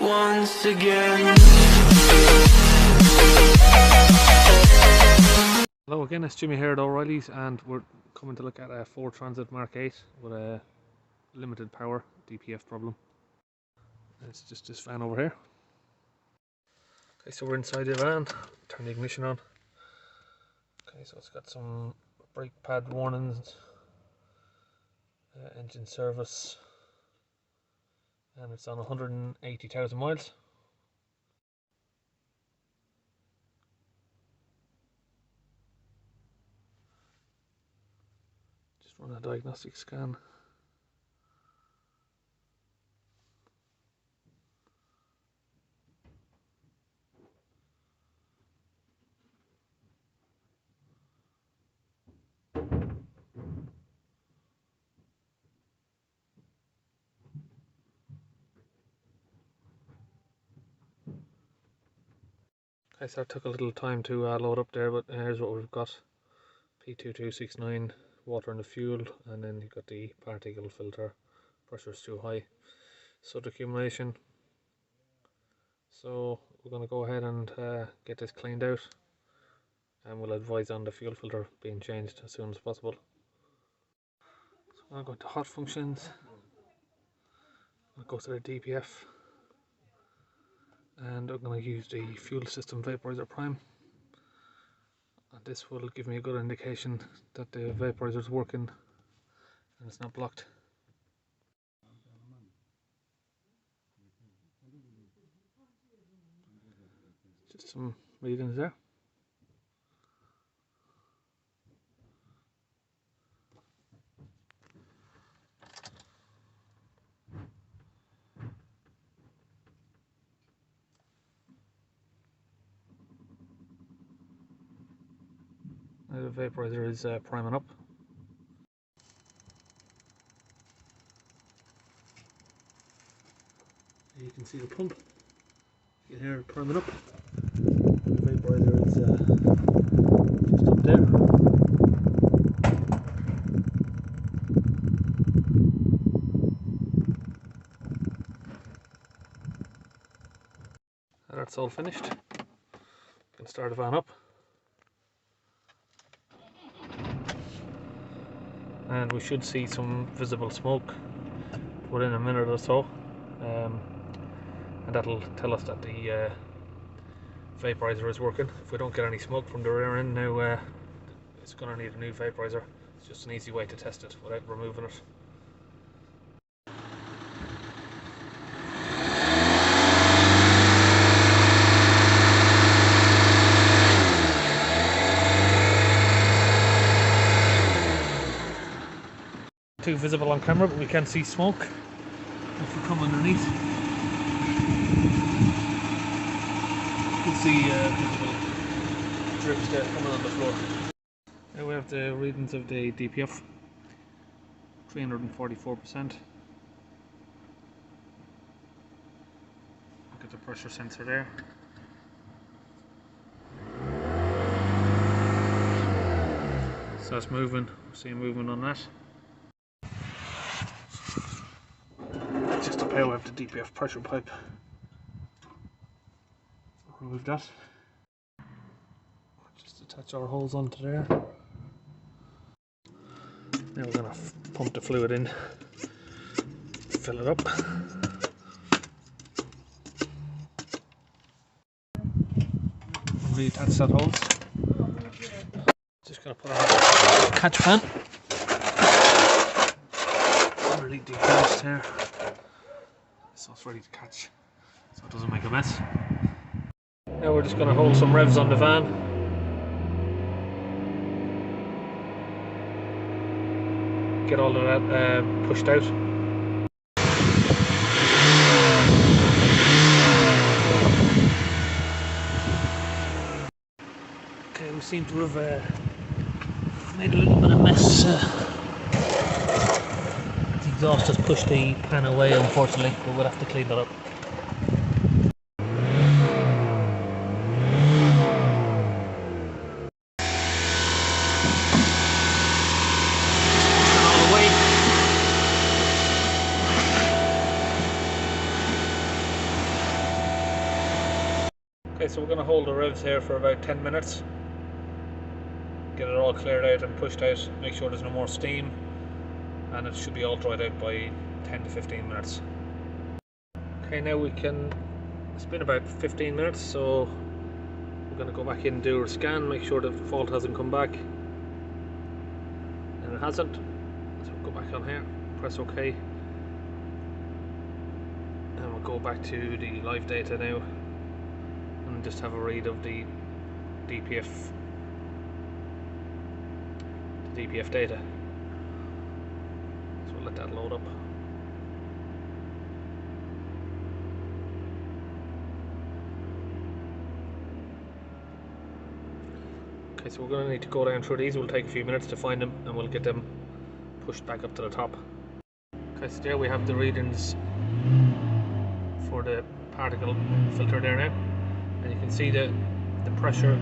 once again. Hello again, it's Jimmy here at O'Reilly's, and we're coming to look at a Ford Transit Mark 8 with a limited power DPF problem. It's just this van over here. Okay, so we're inside the van. Turn the ignition on. Okay, so it's got some brake pad warnings, engine service, and it's on 180,000 miles. Just run a diagnostic scan. Okay, so it took a little time to load up there, but here's what we've got. P2469, water in the fuel, and then you've got the particle filter, pressure is too high. Soot accumulation. So we're going to go ahead and get this cleaned out, and we'll advise on the fuel filter being changed as soon as possible. So I'm going to go to hot functions, I'll go to the DPF, and I'm going to use the fuel system vaporizer prime, and this will give me a good indication that the vaporizer is working and it's not blocked. Just some readings there. Now the vaporizer is priming up. You can see the pump. You can hear it priming up. And the vaporizer is just up there. And that's all finished. You can start the van up. And we should see some visible smoke within a minute or so, and that'll tell us that the vaporizer is working. If we don't get any smoke from the rear end now, it's going to need a new vaporizer. It's just an easy way to test it without removing it. Too visible on camera, but we can see smoke if we come underneath. You can see visible drips there coming on the floor. Now we have the readings of the DPF, 344%. Look at the pressure sensor there. So it's moving, we're seeing movement on that. Just up here we have the DPF pressure pipe. Remove that. Just attach our holes onto there. Now we're going to pump the fluid in, fill it up. Reattach that hose. Just going to put on a catch pan. Underneath the exhaust here, so it's ready to catch, so it doesn't make a mess. Now we're just going to hold some revs on the van. Get all of that pushed out. Okay, we seem to have made a little bit of mess. The exhaust has pushed the pan away, unfortunately, but we'll have to clean that up. Okay, so we're going to hold the revs here for about 10 minutes. Get it all cleared out and pushed out, make sure there's no more steam, and it should be all dried out by 10 to 15 minutes. Okay, now we can, it's been about 15 minutes, so we're going to go back in and do a scan, make sure the fault hasn't come back. And it hasn't, so we'll go back on here, press OK. And we'll go back to the live data now and just have a read of the DPF data. So we'll let that load up. Okay, so we're going to need to go down through these. We'll take a few minutes to find them and we'll get them pushed back up to the top. Okay, so there we have the readings for the particle filter there now, and you can see the pressure